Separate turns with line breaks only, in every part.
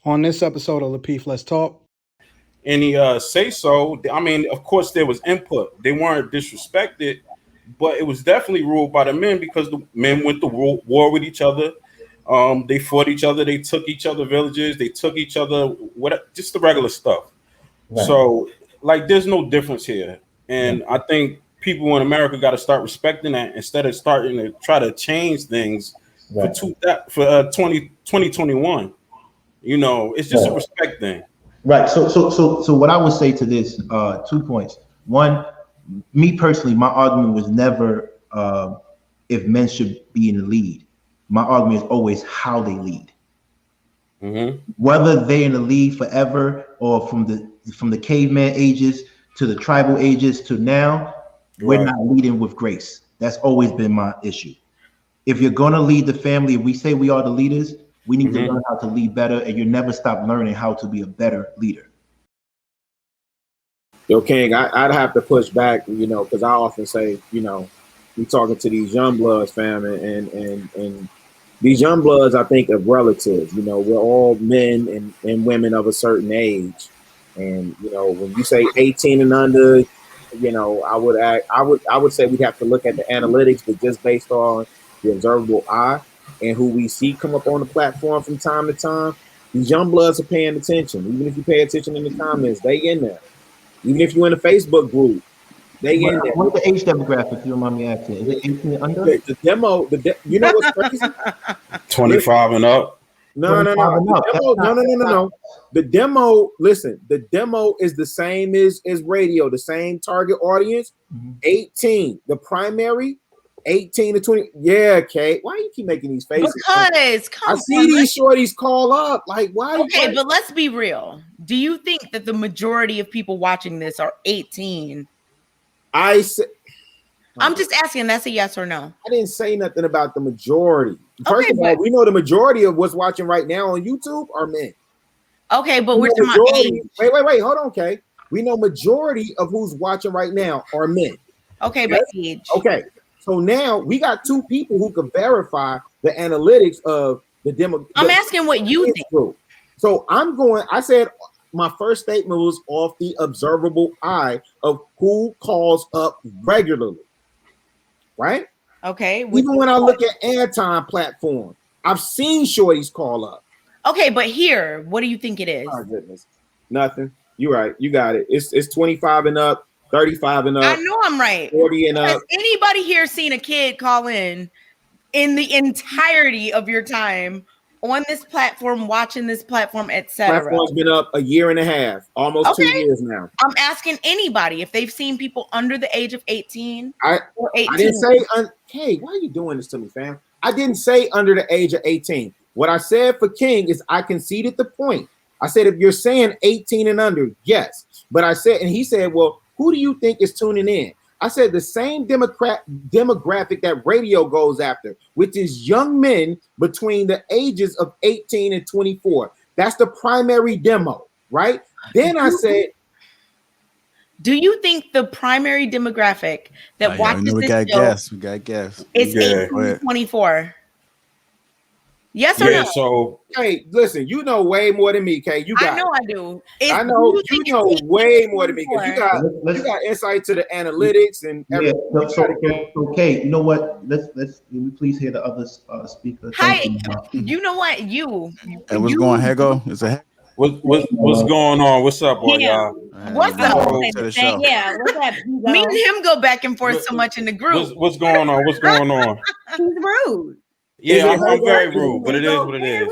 On this episode of Lapeef, Let's Talk.
Any say so. I mean, of course, there was input. They weren't disrespected, but it was definitely ruled by the men because the men went to war with each other. They fought each other. They took each other villages. They took each other just the regular stuff. Right. So, like, there's no difference here, and I think people in America got to start respecting that instead of starting to try to change things for 2021. You know, it's just a respect thing.
Right. So what I would say to this, 2 points. One, me personally, my argument was never if men should be in the lead. My argument is always how they lead. Mm-hmm. Whether they're in the lead forever or from the caveman ages to the tribal ages to now, we're not leading with grace. That's always been my issue. If you're going to lead the family, if we say we are the leaders, we need to learn how to lead better, and you never stop learning how to be a better leader.
Yo, King, I'd have to push back, you know, because I often say, you know, we talking to these young bloods, fam, and these young bloods, I think, of relatives. You know, we're all men and women of a certain age, and you know, when you say 18 and under, you know, I would say we'd have to look at the analytics, but just based on the observable eye and who we see come up on the platform from time to time, these young bloods are paying attention. Even if you pay attention in the comments, they in there. Even if you're in a Facebook group, they in there.
What's the age demographic, if you don't mind me asking? Is it 18 and under?
The demo, you know what's crazy?
25 and up.
No. The demo, listen, the demo is the same as radio, the same target audience, 18. The primary, 18 to 20. Yeah, Kate. Why do you keep making these faces?
Because
I see these shorties call up. Like, why?
Okay, but let's be real. Do you think that the majority of people watching this are 18?
I'm
just asking. That's a yes or no.
I didn't say nothing about the majority. First of all, we know the majority of what's watching right now on YouTube are men.
Okay, but we're talking about age.
Wait. Hold on, Kay. We know majority of who's watching right now are men.
Okay, but age.
Okay. So now we got two people who can verify the analytics of the demo.
I'm asking what you think.
Group. So I said my first statement was off the observable eye of who calls up regularly. Right?
Okay.
Even when I look at airtime platform, I've seen shorties call up.
Okay, but here, what do you think it is?
Oh goodness. Nothing. You're right. You got it. It's 25 and up. 35 and up.
I know I'm right.
40 and up.
Has anybody here seen a kid call in the entirety of your time on this platform, watching this platform, etc.?
Platform's been up a year and a half, almost 2 years now.
I'm asking anybody if they've seen people under the age of 18 or 18.
I didn't say, hey, why are you doing this to me, fam? I didn't say under the age of 18. What I said for King is I conceded the point. I said, if you're saying 18 and under, yes. But I said, and he said, well, who do you think is tuning in? I said the same demographic that radio goes after, which is young men between the ages of 18 and 24. That's the primary demo, right? Then I said,
do you think the primary demographic that watches this show
we got guess.
Is 18 to 24? Yes or no?
So
hey, listen, you know way more than me, Kay.
I know I do.
I know you know way more than me because you got insight to the analytics and everything.
Okay, you know what? Let me please hear the other speaker.
Hi, you know what?
And what's going on, Hego? Is it?
What's going on? What's up, boy, y'all?
What's up?
Yeah, what's up?
Me and him go back and forth so much in the group.
What's going on? What's going on?
He's rude.
Yeah, I'm very rude, but it is what it is.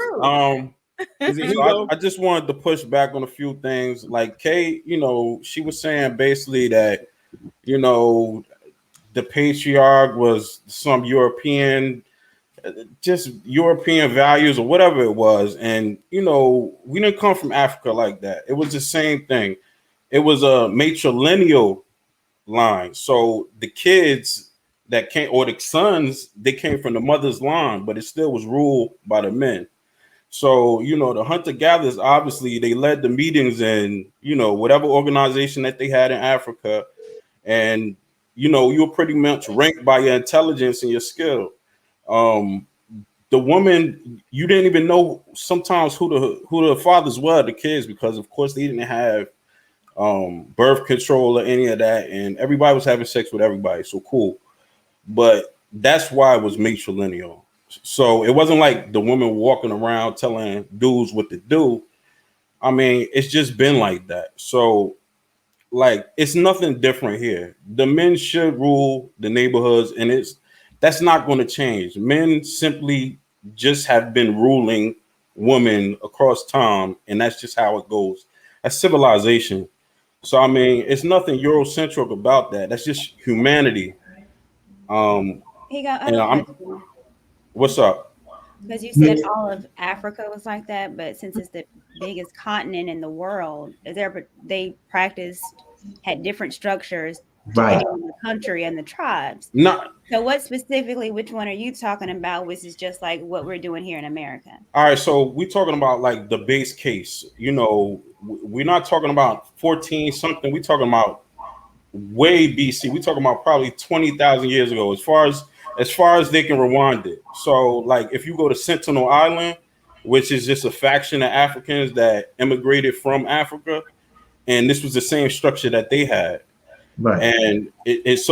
So I just wanted to push back on a few things. Like Kay, you know, she was saying basically that, you know, the patriarch was some European values or whatever it was. And, you know, we didn't come from Africa like that. It was the same thing. It was a matrilineal line. So the kids that came, or the sons, they came from the mother's line, but it still was ruled by the men. So, you know, the hunter-gatherers, obviously, they led the meetings in, you know, whatever organization that they had in Africa. And, you know, you were pretty much ranked by your intelligence and your skill. The the woman, you didn't even know sometimes who the fathers were, the kids, because of course they didn't have birth control or any of that, and everybody was having sex with everybody. So cool, but that's why it was matrilineal. So it wasn't like the woman walking around telling dudes what to do. I mean, it's just been like that. So like, it's nothing different here. The men should rule the neighborhoods, and that's not going to change. Men simply just have been ruling women across time, and that's just how it goes. That's civilization. So I mean, it's nothing Eurocentric about that. That's just humanity. What's up?
Because you said all of Africa was like that, but since it's the biggest continent in the world, they had different structures depending on the country and the tribes. So what specifically, which one are you talking about, which is just like what we're doing here in America?
All right, so we're talking about like the base case. You know, we're not talking about 14 something. We're talking about way BC. We're talking about probably 20,000 years ago, as far as they can rewind it. So like if you go to Sentinel Island, which is just a faction of Africans that immigrated from Africa, and this was the same structure that they had. Right. And it's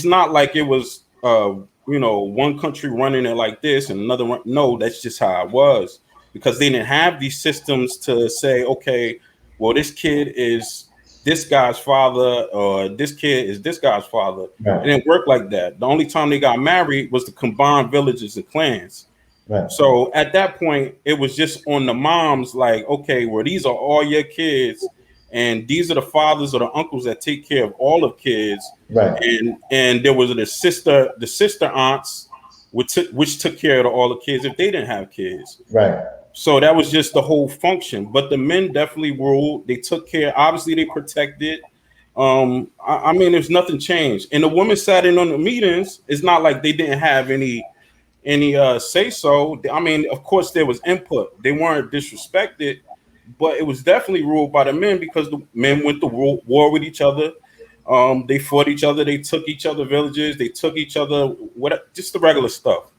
not like it was one country running it like this and another one. No, that's just how it was, because they didn't have these systems to say, okay, well, this kid is this guy's father, or this kid is this guy's father. Right. It didn't work like that. The only time they got married was to combine villages and clans. Right. So at that point, it was just on the moms, like, okay, well, these are all your kids, and these are the fathers or the uncles that take care of all of kids. Right. And there was the sister aunts, which took care of all the kids if they didn't have kids. Right. So that was just the whole function. But the men definitely ruled. They took care. Obviously, they protected. I mean, there's nothing changed. And the women sat in on the meetings. It's not like they didn't have any say so. I mean, of course, there was input. They weren't disrespected, but it was definitely ruled by the men, because the men went to war with each other. They fought each other. They took each other villages. They took each other, just the regular stuff.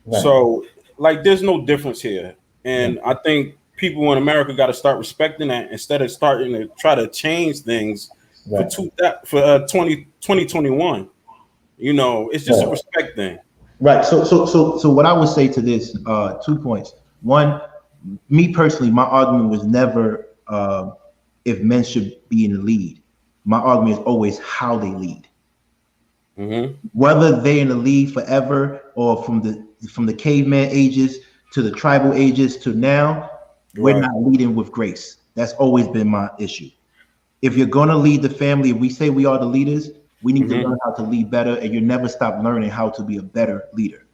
Right. So, like, there's no difference here. And I think people in America got to start respecting that instead of starting to try to change things for 2021. You know, it's just a respect thing.
Right. So what I would say to this, 2 points. One, me personally, my argument was never if men should be in the lead. My argument is always how they lead. Mm-hmm. Whether they're in the lead forever or from the caveman ages to the tribal ages to now, we're not leading with grace. That's always been my issue. If you're going to lead the family, if we say we are the leaders, we need to learn how to lead better, and you never stop learning how to be a better leader.